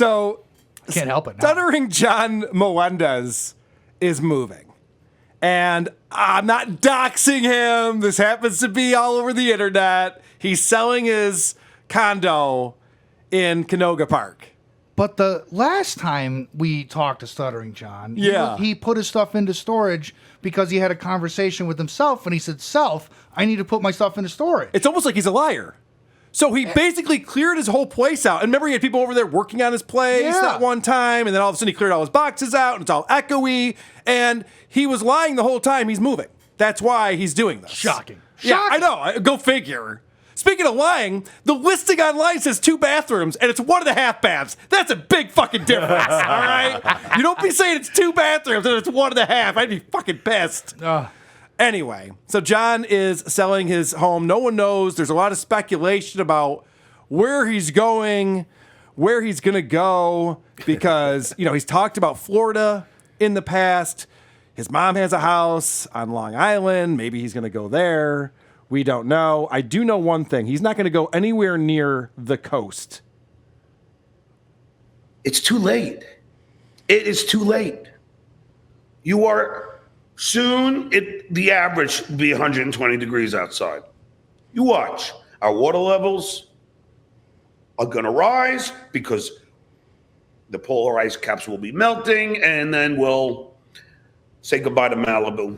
So Can't help it now. Stuttering John Melendez is moving. And I'm not doxing him. This happens to be all over the internet. He's selling his condo in Canoga Park. But the last time we talked to Stuttering John, he put his stuff into storage because he had a conversation with himself, and he said, I need to put my stuff into storage. It's almost like he's a liar. So he basically cleared his whole place out. And remember, he had people over there working on his place that one time, and then all of a sudden he cleared all his boxes out, and it's all echoey, and he was lying the whole time he's moving. That's why he's doing this. Shocking. Yeah, I know. Go figure. Speaking of lying, the listing online says 2 bathrooms, and it's 1.5 baths. That's a big fucking difference, all right? You don't be saying it's 2 bathrooms and it's 1.5. I'd be fucking pissed. Anyway, so John is selling his home. No one knows. There's a lot of speculation about where he's going, where he's going to go, because, he's talked about Florida in the past. His mom has a house on Long Island. Maybe he's going to go there. We don't know. I do know one thing. He's not going to go anywhere near the coast. It's too late. It is too late. You are soon, the average will be 120 degrees outside. You watch. Our water levels are going to rise because the polar ice caps will be melting, and then we'll say goodbye to Malibu.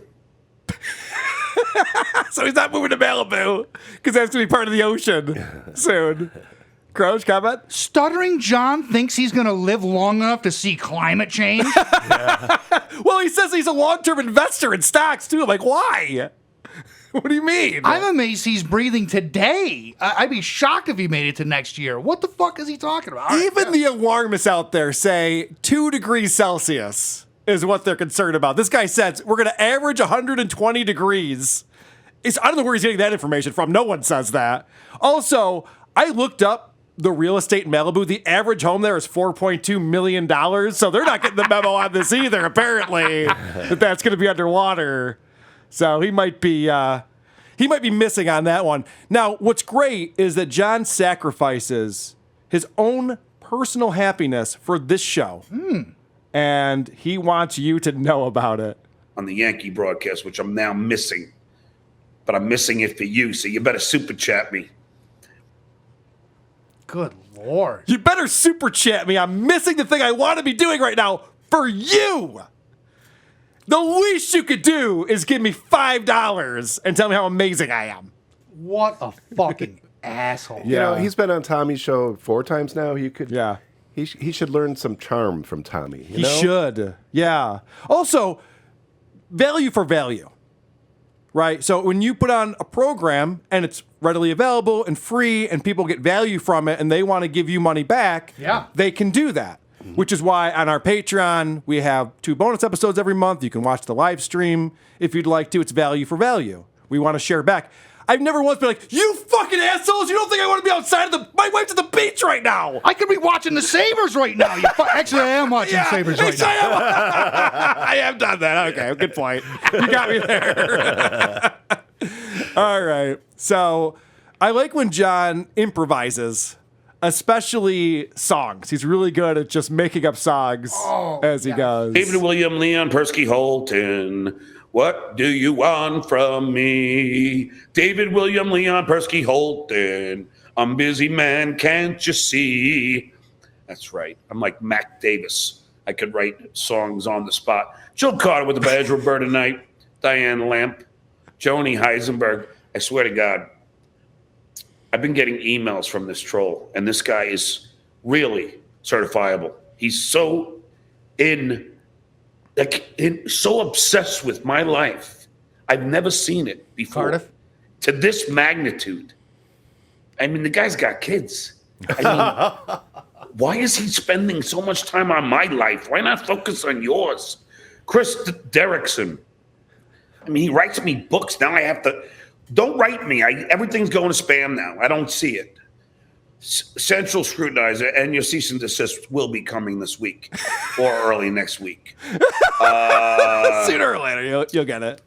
So he's not moving to Malibu because that's going to be part of the ocean soon. Croach, comment? Stuttering John thinks he's going to live long enough to see climate change? Well, he says he's a long-term investor in stocks, too. I'm like, why? What do you mean? I'm amazed he's breathing today. I'd be shocked if he made it to next year. What the fuck is he talking about? Even the alarmists out there say 2 degrees Celsius is what they're concerned about. This guy says we're going to average 120 degrees. I don't know where he's getting that information from. No one says that. Also, I looked up the real estate in Malibu. The average home there is $4.2 million. So they're not getting the memo on this either, apparently, that's going to be underwater. So he might be missing on that one. Now, what's great is that John sacrifices his own personal happiness for this show. And he wants you to know about it. On the Yankee broadcast, which I'm now missing. But I'm missing it for you, so you better super chat me. Good Lord. You better super chat me. I'm missing the thing I want to be doing right now for you. The least you could do is give me $5 and tell me how amazing I am. What a fucking asshole. Yeah. He's been on Tommy's show 4 times now. He should learn some charm from Tommy. He should. Yeah. Also, value for value. Right? So when you put on a program and it's readily available and free and people get value from it and they want to give you money back, they can do that. Which is why on our Patreon, we have 2 bonus episodes every month. You can watch the live stream if you'd like to. It's value for value. We want to share back. I've never once been like, you fucking assholes, you don't think I want to be outside of my wife's at the beach right now. I could be watching the Sabres right now. Actually, I am watching Sabres right now. I have done that. Okay, good point. You got me there. All right. So I like when John improvises, especially songs. He's really good at just making up songs as he goes. David William Leon Persky Holton. What do you want from me? David William Leon Persky Holton. I'm busy man, can't you see? That's right. I'm like Mac Davis. I could write songs on the spot. Jill Carter with the Badge, Roberta Knight, Diane Lamp, Joni Heisenberg. I swear to God, I've been getting emails from this troll, and this guy is really certifiable. He's so so obsessed with my life. I've never seen it before. Cardiff? To this magnitude. I mean, the guy's got kids. I mean, why is he spending so much time on my life? Why not focus on yours? Chris Derrickson. I mean, he writes me books. Now I have to. Don't write me. Everything's going to spam now. I don't see it. Central Scrutinizer and your cease and desist will be coming this week or early next week. Sooner or later, you'll get it.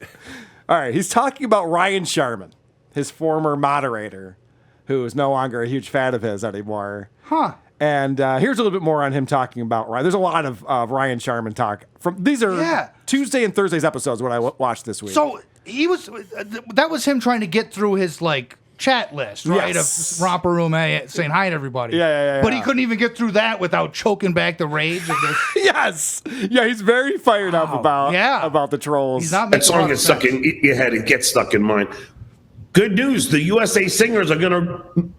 All right, he's talking about Ryan Sharman, his former moderator, who is no longer a huge fan of his anymore. Huh. And here's a little bit more on him talking about Ryan. There's a lot of Ryan Sharman talk. These are Tuesday and Thursday's episodes what I watched this week. So that was him trying to get through his chat list, right? Yes. Of Romper Room saying hi to everybody. Yeah. But he couldn't even get through that without choking back the rage of this. Yes. Yeah, he's very fired up about the trolls. He's not That making song gets stuck in your head. It gets stuck in mine. Good news. The USA Singers are going to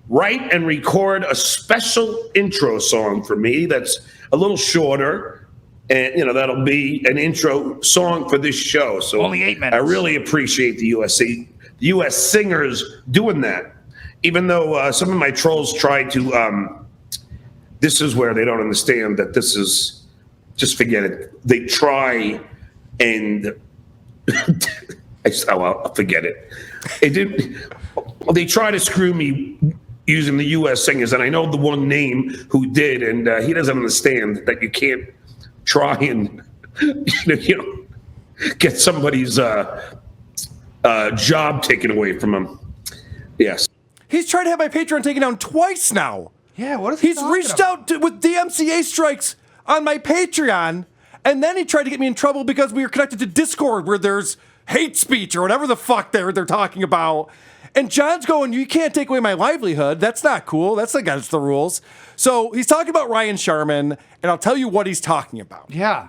write and record a special intro song for me that's a little shorter. And, that'll be an intro song for this show. So only 8 minutes. I really appreciate the U.S. Singers doing that. Even though some of my trolls try to, this is where they don't understand that this is, just forget it. They try and, I'll forget it. They try to screw me using the U.S. Singers, and I know the one name who did, and he doesn't understand that you can't try and get somebody's job taken away from him. Yes, he's tried to have my Patreon taken down twice now. Yeah, what is he He's reached out with DMCA strikes on my Patreon, and then he tried to get me in trouble because we were connected to Discord where there's hate speech or whatever the fuck they're talking about. And John's going, you can't take away my livelihood. That's not cool. That's against the rules. So he's talking about Ryan Sharman, and I'll tell you what he's talking about. Yeah.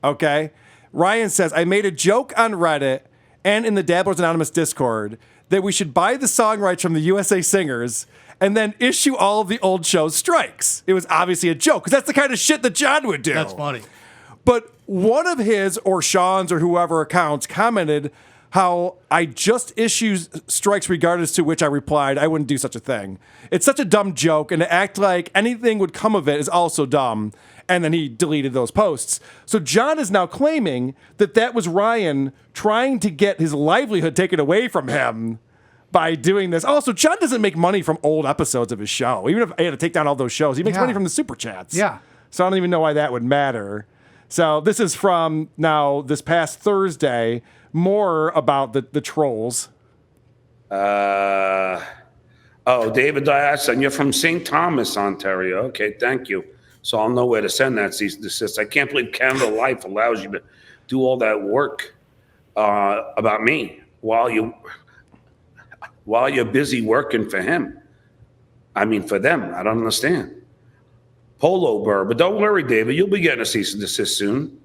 Okay? Ryan says, I made a joke on Reddit and in the Dabblers Anonymous Discord that we should buy the song rights from the USA Singers and then issue all of the old show's strikes. It was obviously a joke, because that's the kind of shit that John would do. That's funny. But one of his or Sean's or whoever accounts commented how I just issue strikes regardless, to which I replied, I wouldn't do such a thing. It's such a dumb joke, and to act like anything would come of it is also dumb. And then he deleted those posts. So John is now claiming that was Ryan trying to get his livelihood taken away from him by doing this. Also, John doesn't make money from old episodes of his show. Even if I had to take down all those shows, he makes money from the super chats. Yeah. So I don't even know why that would matter. So this is from now this past Thursday. More about the trolls. David Dias, and you're from St. Thomas, Ontario. Okay, thank you. So I'll know where to send that cease and desist. I can't believe Canada Life allows you to do all that work about me while you're busy working for him. I mean, for them. I don't understand. Polo Burr, but don't worry, David. You'll be getting a cease and desist soon.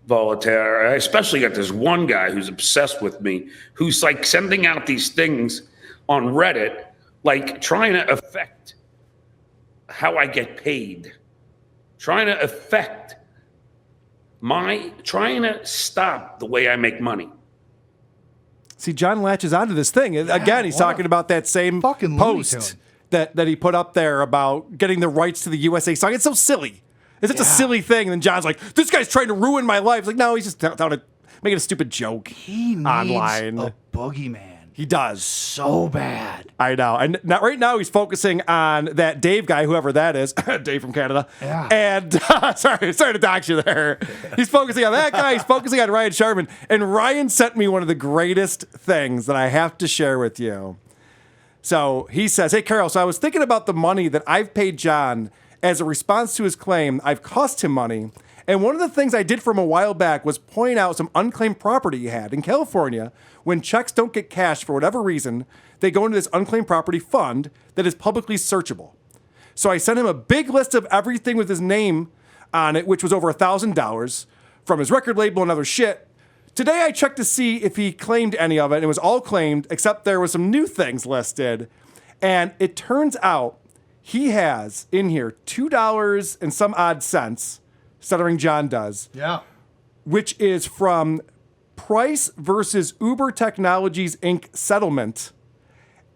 Voltaire. I especially got this one guy who's obsessed with me, who's like sending out these things on Reddit, like trying to affect how I get paid, trying to stop the way I make money. See, John latches onto this thing. Again, he's talking about that same post that he put up there about getting the rights to the USA song. It's so silly. It's such a silly thing. And then John's like, this guy's trying to ruin my life. It's like, no, he's just making a stupid joke he needs online. A boogeyman. He does. So bad. I know. And right now he's focusing on that Dave guy, whoever that is. Dave from Canada. Yeah. And sorry to dox you there. He's focusing on that guy. He's focusing on Ryan Sharman. And Ryan sent me one of the greatest things that I have to share with you. So he says, hey, Carol, so I was thinking about the money that I've paid John as a response to his claim I've cost him money. And one of the things I did for him a while back was point out some unclaimed property he had. In California, when checks don't get cashed for whatever reason, they go into this unclaimed property fund that is publicly searchable. So I sent him a big list of everything with his name on it, which was over $1,000 from his record label and other shit. Today I checked to see if he claimed any of it, and it was all claimed, except there was some new things listed. And it turns out he has in here $2 and some odd cents, Stuttering John does. Yeah. Which is from Price versus Uber Technologies Inc. settlement.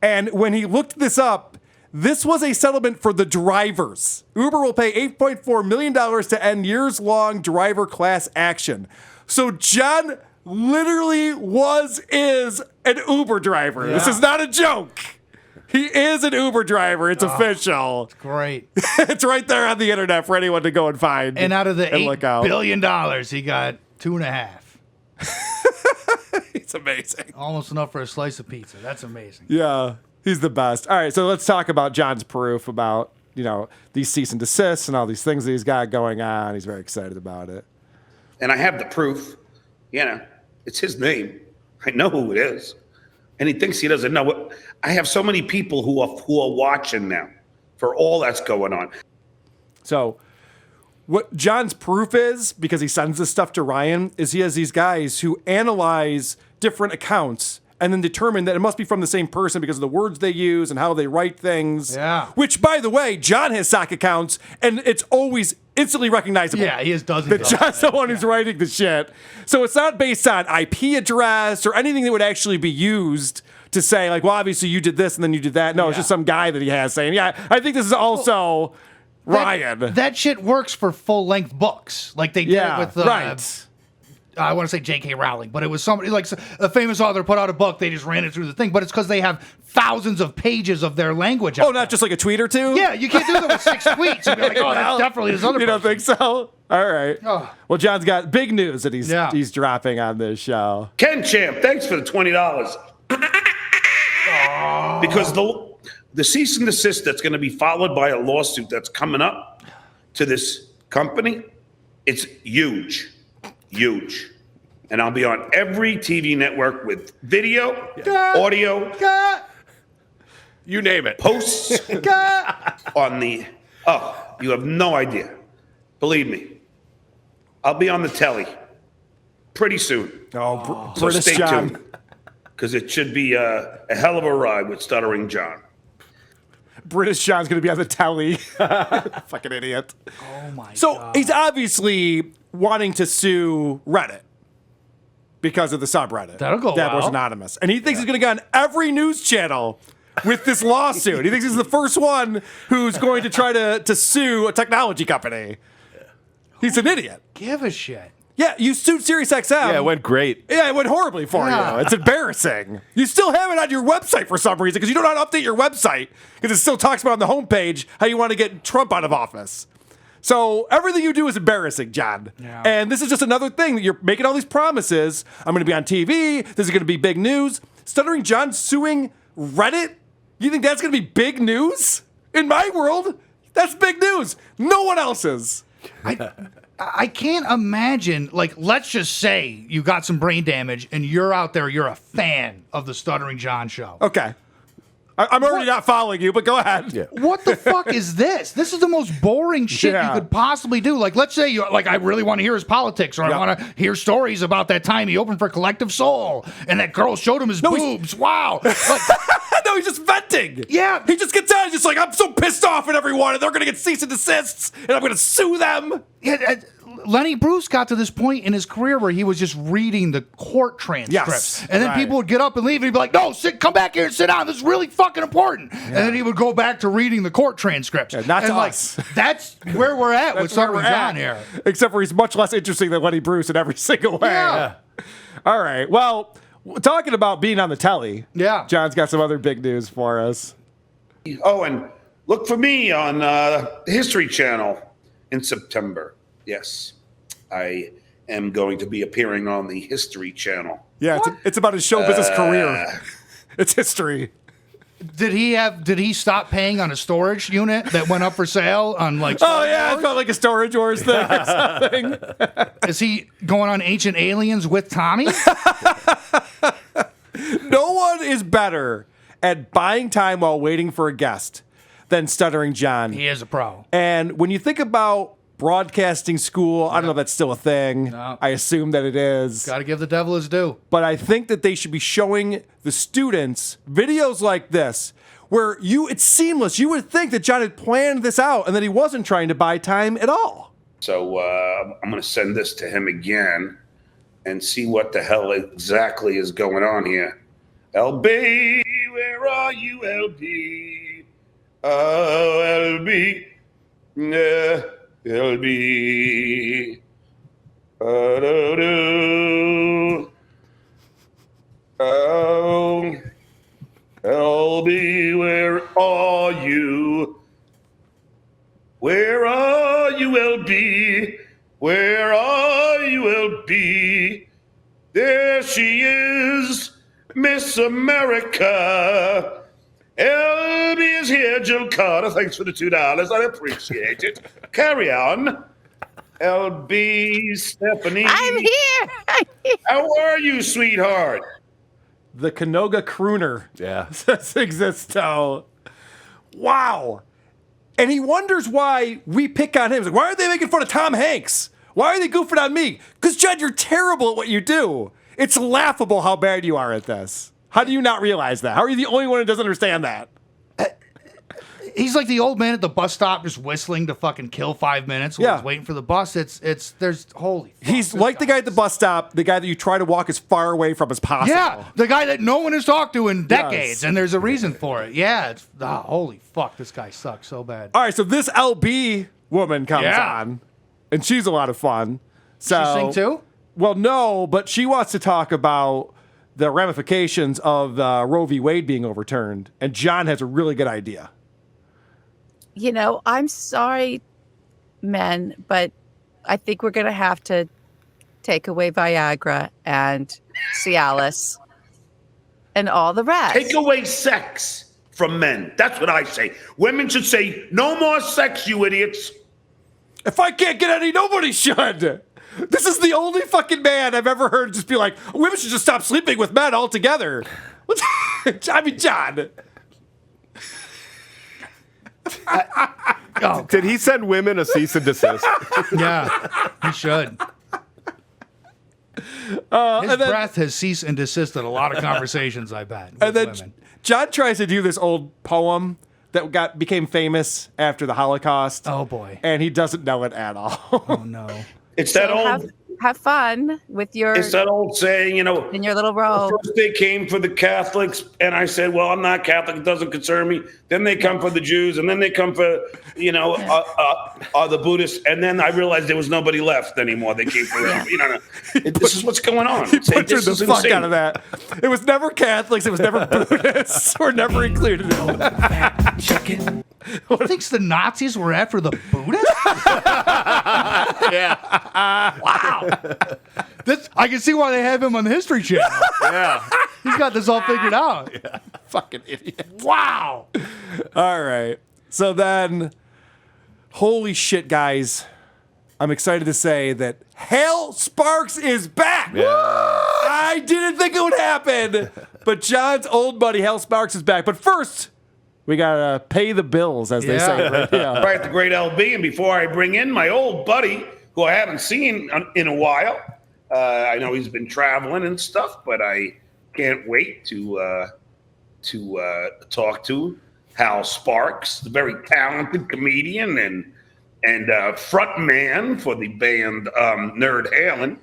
And when he looked this up, this was a settlement for the drivers. Uber will pay $8.4 million to end years-long driver class action. So John literally is an Uber driver. Yeah. This is not a joke. He is an Uber driver. It's official. It's great. It's right there on the internet for anyone to go and find. And out of the $8 billion, he got $2.5. It's amazing. Almost enough for a slice of pizza. That's amazing. Yeah. He's the best. All right, so let's talk about John's proof about, these cease and desists and all these things that he's got going on. He's very excited about it. And I have the proof. It's his name. I know who it is. And he thinks he doesn't know it. I have so many people who are watching now for all that's going on. So what John's proof is, because he sends this stuff to Ryan, is he has these guys who analyze different accounts and then determine that it must be from the same person because of the words they use and how they write things. Yeah. Which, by the way, John has sock accounts, and it's always instantly recognizable. Yeah, he has dozens of that John's the one who's writing the shit. So it's not based on IP address or anything that would actually be used to say, like, well, obviously you did this and then you did that. No, it's just some guy that he has saying, yeah, I think this is also Ryan. That shit works for full-length books. Like they did it with... right. I want to say J.K. Rowling, but it was somebody like a famous author put out a book. They just ran it through the thing, but it's because they have thousands of pages of their language. Oh, not just like a tweet or two? Yeah, you can't do that with 6 tweets and be like, oh, that's definitely this other You don't think so? All right. Oh. Well, John's got big news that he's dropping on this show. Ken Champ, thanks for the $20. Because the cease and desist that's going to be followed by a lawsuit that's coming up to this company, it's huge. Huge. And I'll be on every TV network with video, audio, you name it. posts on the... Oh, you have no idea. Believe me. I'll be on the telly pretty soon. Oh, So British stay John. tuned. Because it should be a hell of a ride with Stuttering John. British John's going to be on the telly. Fucking idiot. Oh, my God. So he's obviously wanting to sue Reddit because of the subreddit. That'll go That was well. anonymous. And he thinks he's going to go on every news channel with this lawsuit. He thinks he's the first one who's going to try to sue a technology company. He's an idiot. Give a shit. Yeah, you sued SiriusXM. Yeah, it went great. Yeah, it went horribly for Yeah. you. It's embarrassing. You still have it on your website for some reason because you don't know how to update your website because it still talks about on the homepage how you want to get Trump out of office. So everything you do is embarrassing, John. Yeah. And this is just another thing that you're making all these promises. I'm going to be on TV. This is going to be big news. Stuttering John suing Reddit? You think that's going to be big news? In my world, that's big news. No one else's. I can't imagine, like, let's just say you got some brain damage and you're out there, you're a fan of the Stuttering John show. Okay. I'm already not following you, but go ahead. Yeah. What the fuck is this? This is the most boring shit Yeah. you could possibly do. Like, let's say you like, I really want to hear his politics, or I want to hear stories about that time he opened for Collective Soul and that girl showed him his boobs. Wow. Like, No, he's just venting. Yeah. He just gets out. He's just like, I'm so pissed off at everyone, and they're going to get cease and desists, and I'm going to sue them. yeah, Lenny Bruce got to this point in his career where he was just reading the court transcripts. Yes, and then right. people would get up and leave, and he'd be like, no, come back here and sit down. This is really fucking important. And then he would go back to reading the court transcripts. not and to like, us. That's where we're at with That's where Stuttering we're John at. here. Except for he's much less interesting than Lenny Bruce in every single way. Yeah. All right. Well, talking about being on the telly, Yeah. John's got some other big news for us. Oh, and look for me on the History Channel in September. Yes, I am going to be appearing on the History Channel. Yeah, it's about his show business career. It's history. Did he stop paying on a storage unit that went up for sale on like? Oh, yeah, it's got like a Storage Wars thing or something. Is he going on Ancient Aliens with Tommy? No one is better at buying time while waiting for a guest than Stuttering John. He is a pro. And when you think about broadcasting school, I don't know if that's still a thing. No. I assume that it is. Got to give the devil his due. But I think that they should be showing the students videos like this where it's seamless. You would think that John had planned this out and that he wasn't trying to buy time at all. So I'm going to send this to him again and see what the hell exactly is going on here. LB, where are you, LB? Oh, LB. Yeah, LB. Oh, LB, where are you? Where are you, LB? Where are you, LB? There she is, Miss America. LB is here. Jill Carter, thanks for the $2. I appreciate it. Carry on. LB, Stephanie. I'm here. How are you, sweetheart? The Canoga crooner. Yeah. Says Existo. Wow. And he wonders why we pick on him. He's like, why are they making fun of Tom Hanks? Why are they goofing on me? Because, Judd, you're terrible at what you do. It's laughable how bad you are at this. How do you not realize that? How are you the only one who doesn't understand that? He's like the old man at the bus stop just whistling to fucking kill 5 minutes while he's waiting for the bus. There's holy fuck, he's like the guy at the bus stop, the guy that you try to walk as far away from as possible. Yeah, the guy that no one has talked to in decades, and there's a reason for it. Yeah, it's holy fuck, this guy sucks so bad. All right, so this LB woman comes on, and she's a lot of fun. So, she sing too? Well, no, but she wants to talk about the ramifications of Roe v. Wade being overturned, and John has a really good idea. You know, I'm sorry, men, but I think we're going to have to take away Viagra and Cialis and all the rest. Take away sex from men. That's what I say. Women should say, no more sex, you idiots. If I can't get any, nobody should. This is the only fucking man I've ever heard just be like, women should just stop sleeping with men altogether. I mean, John. Did he send women a cease and desist? Yeah, he should. His breath has ceased and desisted a lot of conversations, I bet. And then women. John tries to do this old poem that became famous after the Holocaust. Oh, boy. And he doesn't know it at all. Oh, no. It's that old... Have fun with your... It's that old saying, in your little robe. First they came for the Catholics, and I said, well, I'm not Catholic. It doesn't concern me. Then they come for the Jews, and then they come for, the Buddhists. And then I realized there was nobody left anymore. They came for, this is what's going on. He butchered the fuck out of that. It was never Catholics. It was never Buddhists. We're never included in it. He thinks the Nazis were after the Buddhists? Yeah. Wow. I can see why they have him on the History Channel. Yeah. He's got this all figured out. Yeah. Fucking idiot. Wow. All right. So then, holy shit, guys. I'm excited to say that Hal Sparks is back. Yeah. I didn't think it would happen. But John's old buddy, Hal Sparks, is back. But first, we got to pay the bills, as they say. Right? Yeah. Right, the great LB. And before I bring in my old buddy, who I haven't seen in a while, I know he's been traveling and stuff, but I can't wait to talk to Hal Sparks, the very talented comedian and front man for the band Nerd Halen.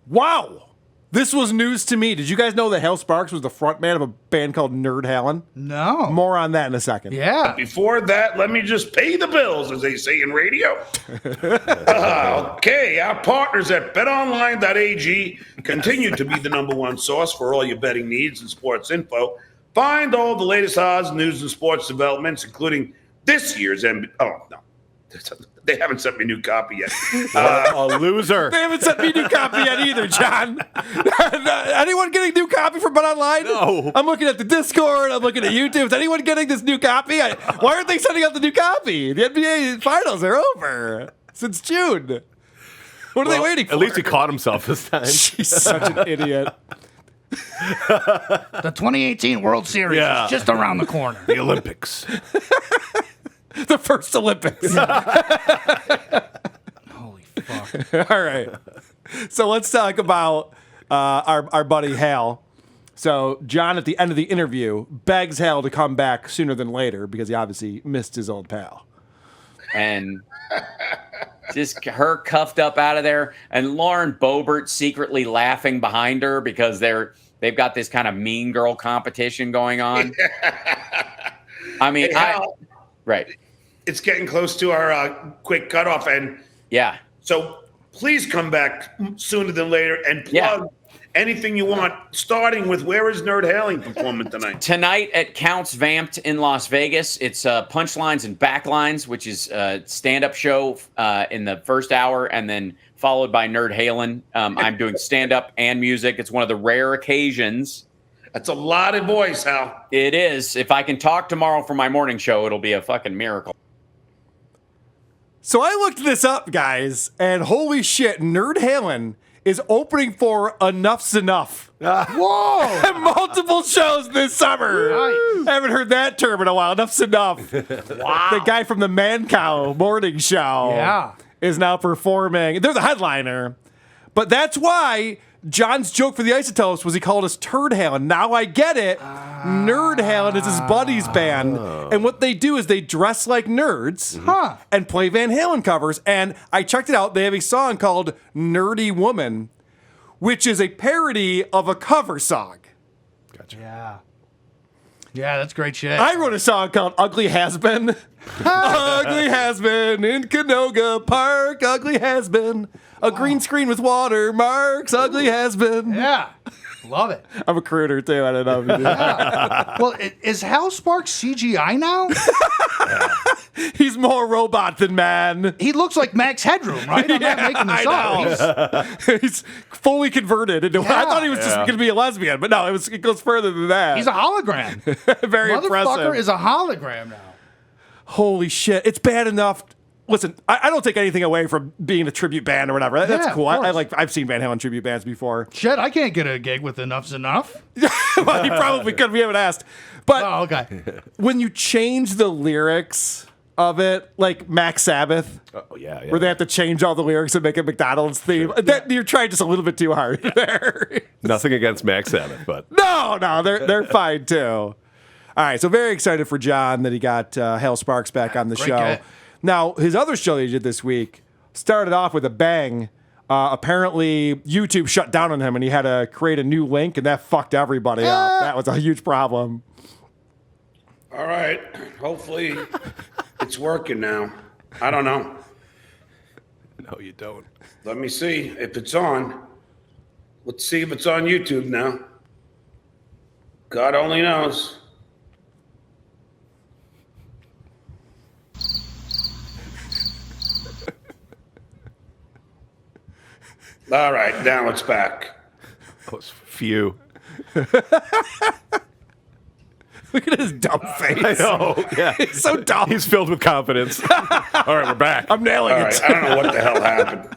Wow. This was news to me. Did you guys know that Hal Sparks was the front man of a band called Nerd Halen? No. More on that in a second. Yeah. Before that, let me just pay the bills, as they say in radio. Okay, our partners at betonline.ag continue to be the number one source for all your betting needs and sports info. Find all the latest odds, news, and sports developments, including this year's NBA. Oh, no. They haven't sent me a new copy yet. A loser. They haven't sent me a new copy yet either, John. Anyone getting a new copy from BetOnline? No. I'm looking at the Discord. I'm looking at YouTube. Is anyone getting this new copy? Why aren't they sending out the new copy? The NBA finals are over since June. What are they waiting for? At least he caught himself this time. She's such an idiot. The 2018 World Series is just around the corner. The Olympics. The first Olympics. Holy fuck. All right. So let's talk about our buddy Hal. So John, at the end of the interview, begs Hal to come back sooner than later because he obviously missed his old pal. And just her cuffed up out of there, and Lauren Boebert secretly laughing behind her because they've got this kind of mean girl competition going on. I mean, right. It's getting close to our quick cutoff, and so please come back sooner than later and plug anything you want, starting with where is Nerd Halen performing tonight? Tonight at Counts Vamped in Las Vegas. It's Punchlines and Backlines, which is a stand-up show in the first hour, and then followed by Nerd Halen. I'm doing stand-up and music. It's one of the rare occasions That's a lot of voice, Hal. It is. If I can talk tomorrow for my morning show, it'll be a fucking miracle. So I looked this up, guys, and holy shit, Nerd Halen is opening for Enough's Enough. Whoa! Multiple shows this summer. Nice. Haven't heard that term in a while. Enough's Enough. Wow. The guy from the Man Cow morning show Yeah. is now performing. They're the headliner. But that's why John's joke for the Isotopes was he called us Turd Halen. Now I get it. Nerd Halen is his buddy's band. And what they do is they dress like nerds and play Van Halen covers. And I checked it out. They have a song called Nerdy Woman, which is a parody of a cover song. Gotcha. Yeah. Yeah, that's great shit. I wrote a song called Ugly Has Been. Ugly Has Been in Canoga Park. Ugly Has Been. A green screen with watermarks. Ugly Has Been. Yeah. Love it. I'm a crooner too. I don't know. Well, is Hal Sparks CGI now? He's more robot than man. He looks like Max Headroom, right? I'm not making this up. He's fully converted into. I thought he was just going to be a lesbian, but no, it goes further than that. He's a hologram. Very Motherfucker impressive. is a hologram now. Holy shit! It's bad enough. Listen, I don't take anything away from being a tribute band or whatever. That's Yeah, cool. of course. I've seen Van Halen tribute bands before. Shit, I can't get a gig with Enough's Enough. Well, he probably could. We haven't asked. But Oh, okay. when you change the lyrics of it, like Max Sabbath, Oh, yeah. where they have to change all the lyrics and make a McDonald's theme, that you're trying just a little bit too hard there. Nothing against Max Sabbath, but No, they're fine too. All right, so very excited for John that he got Hal Sparks back on the Great show. guy. Now, his other show that he did this week started off with a bang. Apparently, YouTube shut down on him, and he had to create a new link, and that fucked everybody up. That was a huge problem. All right. Hopefully it's working now. I don't know. no, you don't. Let me see if it's on. Let's see if it's on YouTube now. God only knows. All right, now it's back. Those few. Look at his dumb face. I know. Yeah. He's so dumb. He's filled with confidence. All right, we're back. I'm nailing All it. right, I don't know what the hell happened.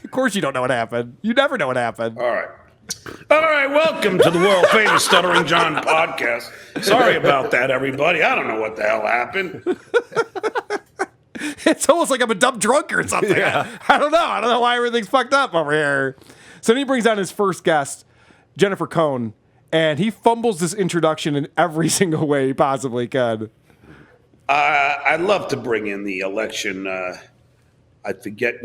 Of course you don't know what happened. You never know what happened. All right. All right, welcome to the world famous Stuttering John podcast. Sorry about that, everybody. I don't know what the hell happened. It's almost like I'm a dumb drunk or something. Yeah. I don't know. I don't know why everything's fucked up over here. So then he brings on his first guest, Jennifer Cohn, and he fumbles this introduction in every single way he possibly could. I'd love to bring in the election. I forget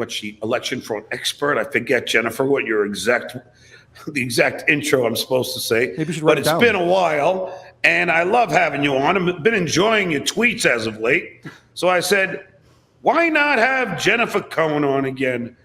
election for an expert. I forget, Jennifer, what the exact intro I'm supposed to say. Maybe you should write but it it's down. been a while, and I love having you on. I've been enjoying your tweets as of late. So I said, why not have Jennifer Cohn on again?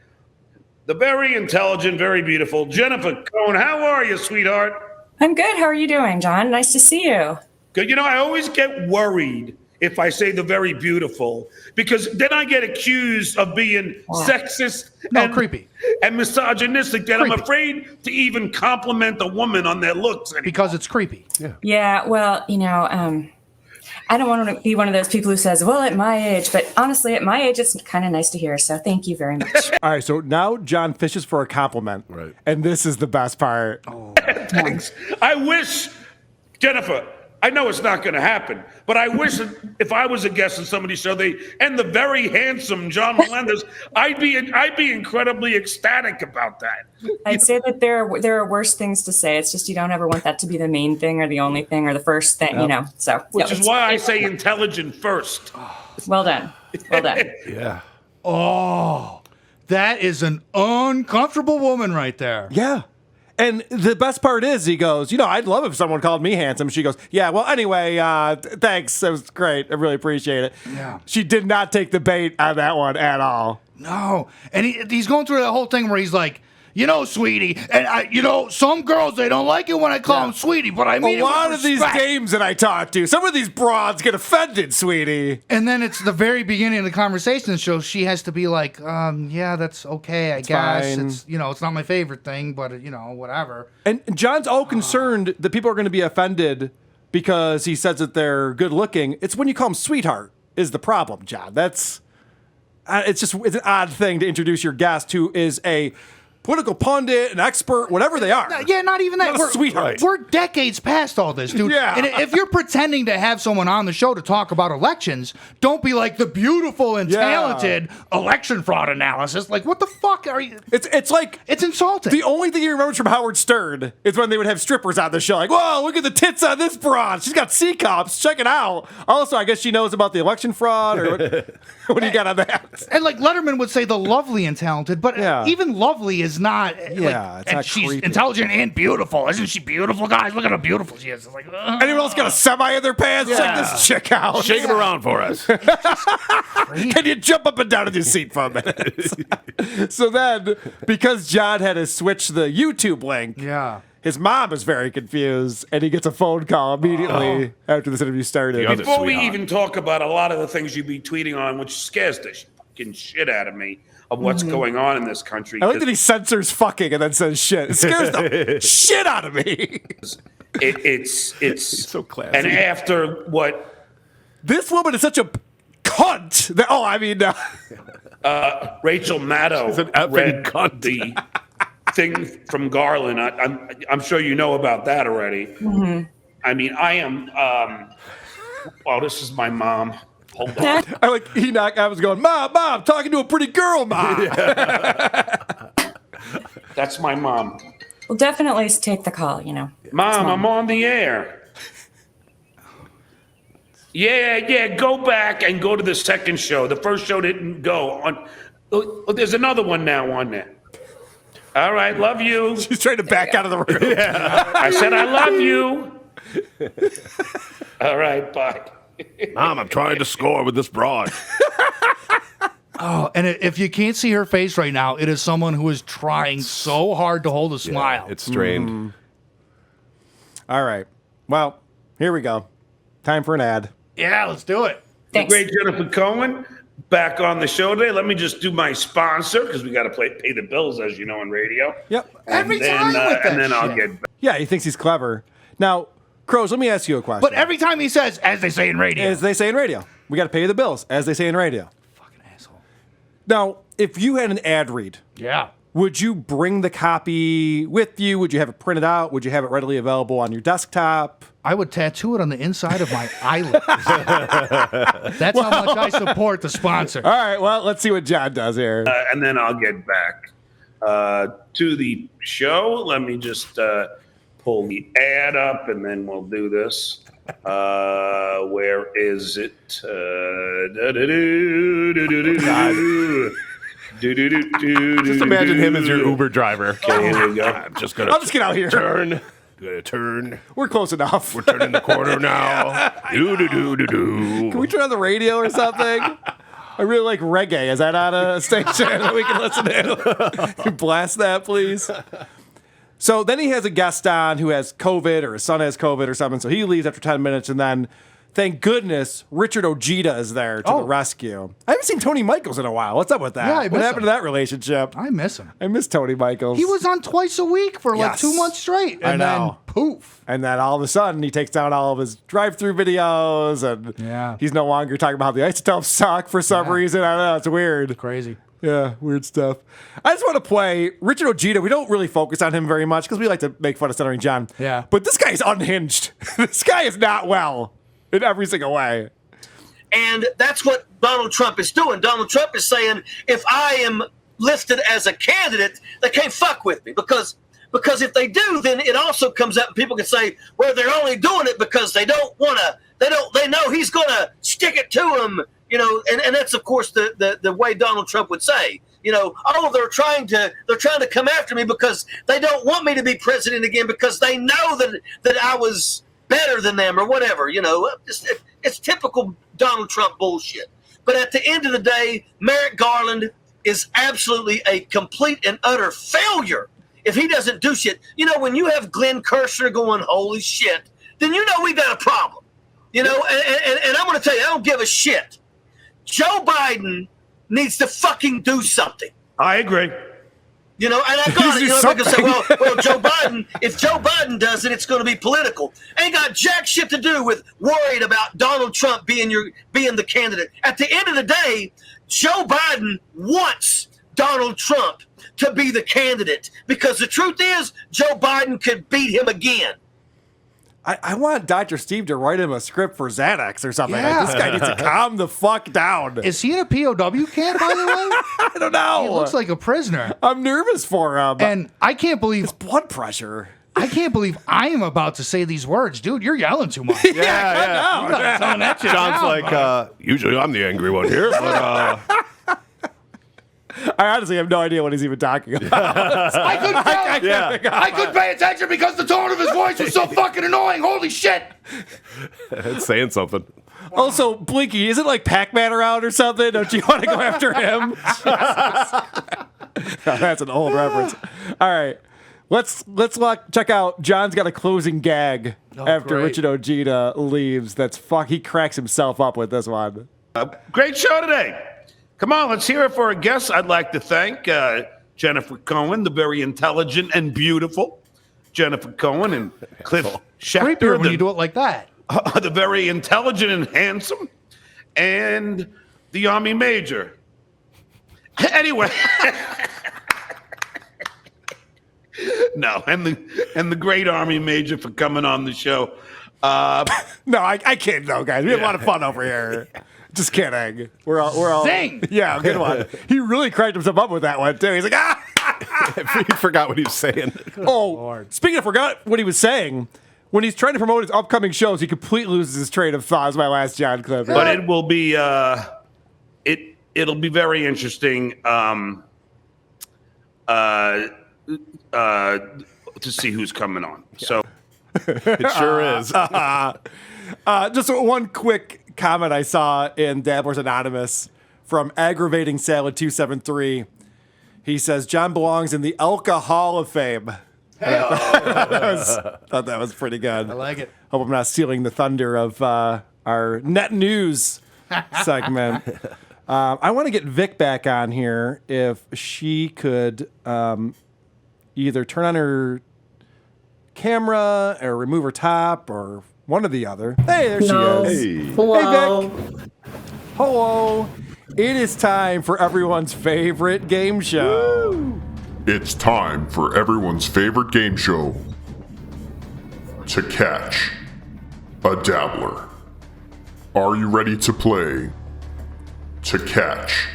The very intelligent, very beautiful Jennifer Cohn. How are you, sweetheart? I'm good. How are you doing, John? Nice to see you. Good. You know, I always get worried if I say the very beautiful, because then I get accused of being sexist and creepy. and misogynistic that I'm Creepy. afraid to even compliment a woman on their looks anymore. Because it's creepy. Yeah, well, I don't want to be one of those people who says, well, at my age, but honestly, at my age, it's kind of nice to hear. So thank you very much. All right, so now John fishes for a compliment. Right. And this is the best part. Thanks. I wish, Jennifer, I know it's not going to happen, but I wish that if I was a guest on somebody's show, and the very handsome John Melendez, I'd be incredibly ecstatic about that. I'd say that there are worse things to say. It's just you don't ever want that to be the main thing or the only thing or the first thing, So, Which is why I say intelligent first. Well done. Well done. Yeah. Oh, that is an uncomfortable woman right there. Yeah. And the best part is he goes, I'd love if someone called me handsome. She goes, yeah, well, anyway, thanks. That was great. I really appreciate it. Yeah. She did not take the bait on that one at all. No. And he's going through that whole thing where he's like, sweetie, and some girls, they don't like it when I call them sweetie, but I mean a lot of these dames that I talk to, some of these broads get offended, sweetie. And then it's the very beginning of the conversation, so she has to be like, yeah, that's okay, I guess. Fine. It's not my favorite thing, but whatever. And John's all concerned that people are going to be offended because he says that they're good looking. It's when you call them sweetheart is the problem, John. It's an odd thing to introduce your guest who is a political pundit, an expert, whatever they are. Yeah, not even that. Not a sweetheart. We're decades past all this, dude. Yeah. And if you're pretending to have someone on the show to talk about elections, don't be like the beautiful and talented election fraud analysis. Like, what the fuck are you? It's like it's insulting. The only thing he remembers from Howard Stern is when they would have strippers on the show. Like, whoa, look at the tits on this broad. She's got C cups. Check it out. Also, I guess she knows about the election fraud. Or what do you got on that? And like Letterman would say, the lovely and talented, but even lovely is not. It's and not she's creepy. intelligent and beautiful. Isn't she beautiful, guys? Look at how beautiful she is. It's like, anyone else got a semi in their pants? Check this chick out. Shake him around for us. Can you jump up and down in your seat for a minute? So then, because John had to switch the YouTube link, his mom is very confused, and he gets a phone call immediately after this interview started. Before we even talk about a lot of the things you'd be tweeting on, which scares the fucking shit out of me, of what's going on in this country. I like that he censors fucking and then says shit. It scares the shit out of me. It's so classy. And after what this woman is such a cunt. Rachel Maddow She's an effing read cunt. the thing from Garland. I'm sure you know about that already. Mm-hmm. I mean, I am. This is my mom. Hold on. I like Enoch. I was going, Mom, talking to a pretty girl, Mom. That's my mom. We'll definitely take the call, Mom, I'm on the air. Yeah, go back and go to the second show. The first show didn't go on. Oh, there's another one now on there. All right, love you. She's trying to back out of the room. I said I love you. All right, bye. Mom, I'm trying to score with this broad. Oh, and if you can't see her face right now, it is someone who is trying so hard to hold a smile. It's strained. All right. Well, here we go. Time for an ad. Yeah, let's do it. Thanks. The great Jennifer Cohen back on the show today. Let me just do my sponsor because we got to pay the bills, as you know, in radio. Yep. Every time with that and then I'll shit. get back. Yeah, he thinks he's clever. Now, Crows, let me ask you a question. But every time he says, as they say in radio. As they say in radio. We got to pay the bills, as they say in radio. Fucking asshole. Now, if you had an ad read, Yeah. would you bring the copy with you? Would you have it printed out? Would you have it readily available on your desktop? I would tattoo it on the inside of my eyelids. That's how much I support the sponsor. All right, well, let's see what John does here. And then I'll get back to the show. Let me just pull the ad up, and then we'll do this. Where is it? Just imagine him as your Uber driver. Okay, here we go. I'm just gonna I'll just get out here. turn. Gonna turn. We're close enough. We're turning the corner now. Do. Can we turn on the radio or something? I really like reggae. Is that on a station that we can listen to? Blast that, please. So then he has a guest on who has COVID, or his son has COVID or something. So he leaves after 10 minutes, and then, thank goodness, Richard Ojeda is there to the rescue. I haven't seen Tony Michaels in a while. What's up with that? Yeah, I what miss happened him. to that relationship? I miss him. I miss Tony Michaels. He was on twice a week for like Yes. 2 months straight. And I know. then poof. And then all of a sudden, he takes down all of his drive-through videos, and he's no longer talking about how the isotopes suck for some reason. I don't know. It's weird. Crazy. Yeah, weird stuff. I just want to play Richard Ojeda. We don't really focus on him very much because we like to make fun of Stuttering John. Yeah. But this guy is unhinged. This guy is not well in every single way. And that's what Donald Trump is doing. Donald Trump is saying, if I am listed as a candidate, they can't fuck with me because if they do, then it also comes up and people can say, well, they're only doing it because they don't want to. They know he's going to stick it to them. And that's of course the way Donald Trump would say, they're trying to come after me because they don't want me to be president again because they know that I was better than them or whatever. It's typical Donald Trump bullshit. But at the end of the day, Merrick Garland is absolutely a complete and utter failure if he doesn't do shit. You know, when you have Glenn Kirshner going, holy shit, then you know we got a problem. You know, and I'm going to tell you, I don't give a shit. Joe Biden needs to fucking do something. I agree. You know, and I got it. You know, they can say, well, Joe Biden, if Joe Biden does it, it's going to be political. Ain't got jack shit to do with worried about Donald Trump being the candidate. At the end of the day, Joe Biden wants Donald Trump to be the candidate because the truth is Joe Biden could beat him again. I want Dr. Steve to write him a script for Xanax or something. Yeah. Like, this guy needs to calm the fuck down. Is he in a POW camp, by the way? I don't know. He looks like a prisoner. I'm nervous for him. And I can't believe his blood pressure. I can't believe I am about to say these words. Dude, you're yelling too much. Yeah. You gotta tone that shit John's down, like, usually I'm the angry one here, but I honestly have no idea what he's even talking about. I couldn't tell. I couldn't pay attention because the tone of his voice was so fucking annoying. Holy shit. it's saying something. Also, Blinky, isn't like Pac-Man around or something? Don't you want to go after him? That's an old reference. All right. Let's check out. John's got a closing gag after great. Richard Ojeda leaves. He cracks himself up with this one. Great show today. Come on, let's hear it for a guest. I'd like to thank Jennifer Cohen, the very intelligent and beautiful Jennifer Cohen, and Cliff Creepier Schechter, when you do it like that. the very intelligent and handsome, and the Army Major. Anyway. No, and the great Army Major for coming on the show. No, I kid though, guys. We have a lot of fun over here. Just kidding. We're all Zing! Yeah, good one. He really cracked himself up with that one too. He's like, He forgot what he was saying. Speaking of forgot what he was saying, when he's trying to promote his upcoming shows, he completely loses his train of thought. Is my last John clip. But it will be it'll be very interesting to see who's coming on. So It sure is. Just one quick comment I saw in Dabblers Anonymous from Aggravating Salad 273. He says John belongs in the Elka Hall of Fame. Thought that was pretty good. I like it. Hope I'm not stealing the thunder of our net news segment. I want to get Vic back on here if she could either turn on her camera or remove her top or one or the other. Hey, there she is. Hey. Hello. Hey, Vic. Hello. It is time for everyone's favorite game show. Woo. It's time for everyone's favorite game show. To catch a dabbler. Are you ready to play? To catch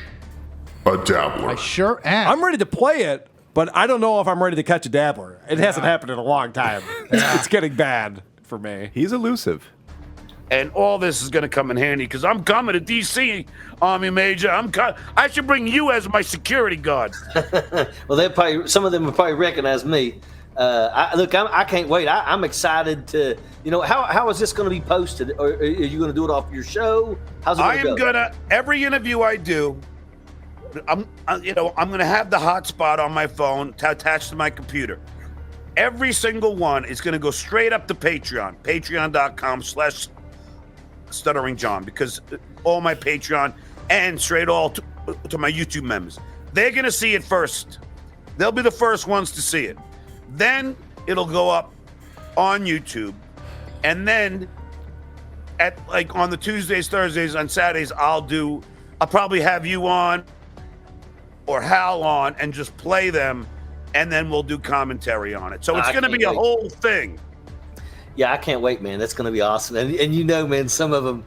a dabbler. I sure am. I'm ready to play it, but I don't know if I'm ready to catch a dabbler. It hasn't happened in a long time. It's getting bad for me. He's elusive. and all this is going to come in handy because I'm coming to D.C., Army Major. I should bring you as my security guard. Well, they probably some of them will probably recognize me. I can't wait. I'm excited to. How is this going to be posted? Or are you going to do it off your show? How's it going to go? Every interview I do, I'm gonna have the hotspot on my phone attached to my computer. Every single one is gonna go straight up to Patreon, patreon.com/stutteringjohn, because all my Patreon and straight all to my YouTube members. They're gonna see it first. They'll be the first ones to see it. Then it'll go up on YouTube, and then on the Tuesdays, Thursdays, and Saturdays, I'll probably have you on or Hal on and just play them, and then we'll do commentary on it. So it's going to be a whole thing. Yeah, I can't wait, man. That's going to be awesome. And man, some of them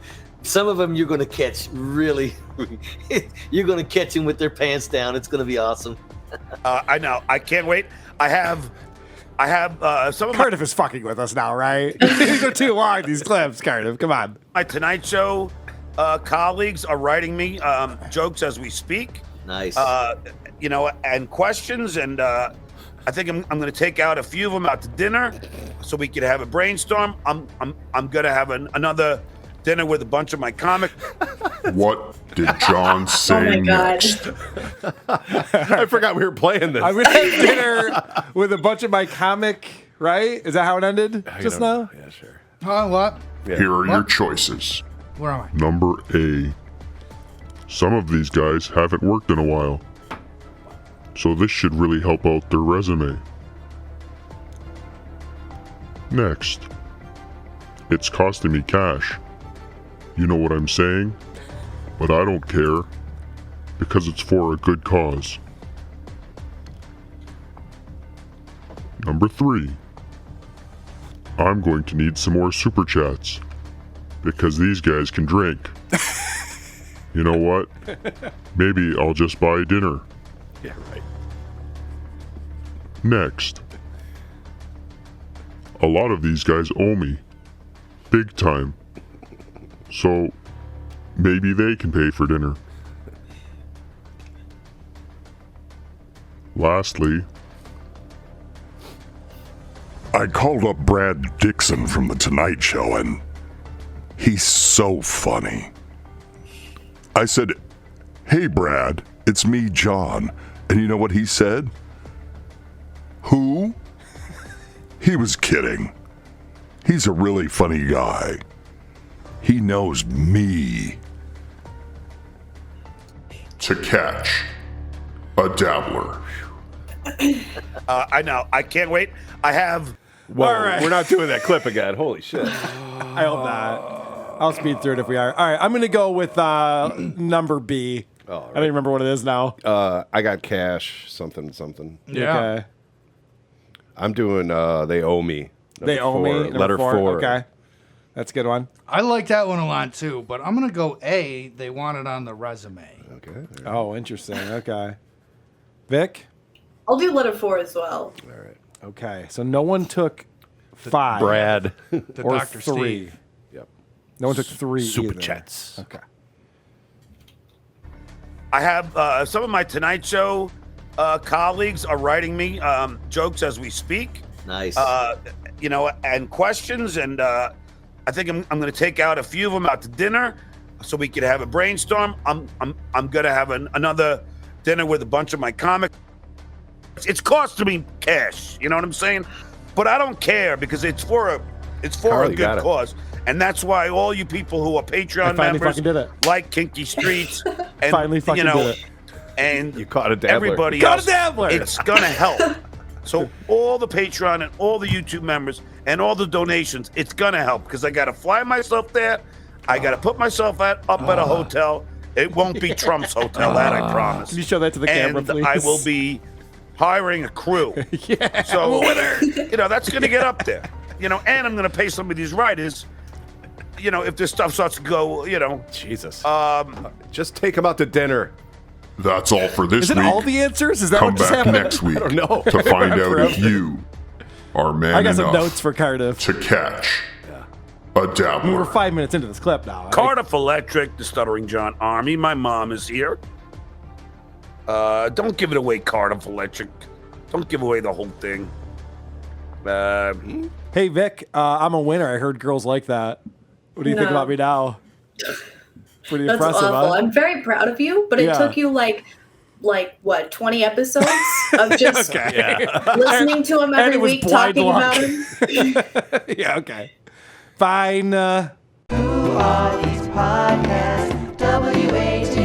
you're going to catch really. You're going to catch them with their pants down. It's going to be awesome. I know. I can't wait. I have some of Cardiff is fucking with us now, right? These are too long, these clips, Cardiff. Come on. my Tonight Show colleagues are writing me jokes as we speak. Nice. And questions, and I think I'm going to take out a few of them out to dinner so we could have a brainstorm. I'm going to have another dinner with a bunch of my comic. What did John say Oh my God. next? I forgot we were playing this. I'm going to have dinner with a bunch of my comic, right? Is that how it ended just now? Yeah, sure. What? Yeah. Here are your choices. Where am I? Number A. Some of these guys haven't worked in a while, so this should really help out their resume. Next. It's costing me cash. You know what I'm saying? But I don't care, because it's for a good cause. Number 3. I'm going to need some more super chats, because these guys can drink. You know what? Maybe I'll just buy dinner. Yeah, right. Next. A lot of these guys owe me. Big time. So, maybe they can pay for dinner. Lastly, I called up Brad Dixon from The Tonight Show, and he's so funny. I said, "Hey, Brad, it's me, John." And you know what he said? "Who?" He was kidding. He's a really funny guy. He knows me. to catch a dabbler. I know. I can't wait. I have. Whoa, All right. we're not doing that clip again. Holy shit. I hope not. I'll speed through it if we are. All right, I'm going to go with number B. All right. I don't even remember what it is now. I got cash, something. Yeah. Okay. I'm doing They Owe Me. They owe me. Number Letter 4. Okay. That's a good one. I like that one a lot too, but I'm gonna go A. They want it on the resume. Okay. Oh, interesting. Okay. Vic? I'll do letter 4 as well. All right. Okay. So no one took 5. Brad. The or Dr. 3. Steve. Yep. No one took 3 Super either. chats. Okay. I have some of my Tonight Show colleagues are writing me jokes as we speak. Nice. And questions, and I think I'm going to take out a few of them out to dinner, so we could have a brainstorm. I'm going to have another dinner with a bunch of my comics. It's costing me cash, you know what I'm saying? But I don't care because it's for a Carly, good cause, and that's why all you people who are Patreon members did it. like Kinky Streets, and Finally fucking did it. and You caught a dabbler. everybody Got a else, dabbler! it's gonna help. So all the Patreon and all the YouTube members and all the donations, it's gonna help because I gotta fly myself there. I gotta put myself up at a hotel. It won't be Trump's hotel, that I promise. Can you show that to the camera, And please? I will be hiring a crew. Yeah. So that's gonna get up there. And I'm gonna pay some of these writers. If this stuff starts to go, Jesus. Just take him out to dinner. That's all for this Is it week. all the answers? Is that Come what just back happened? next week I don't know. to find out if you are man I got some enough notes for Cardiff. to catch a We're dabbler. 5 minutes into this clip now. Cardiff Electric, the Stuttering John Army. My mom is here. Don't give it away, Cardiff Electric. Don't give away the whole thing. Hey, Vic, I'm a winner. I heard girls like that. What do you think No. about me now? Pretty That's impressive, awful. huh? I'm very proud of you, but it Yeah. took you like what, 20 episodes of just listening to him And every it was week blind talking luck. about him. Yeah, okay. Fine. Who are these podcasts? WAT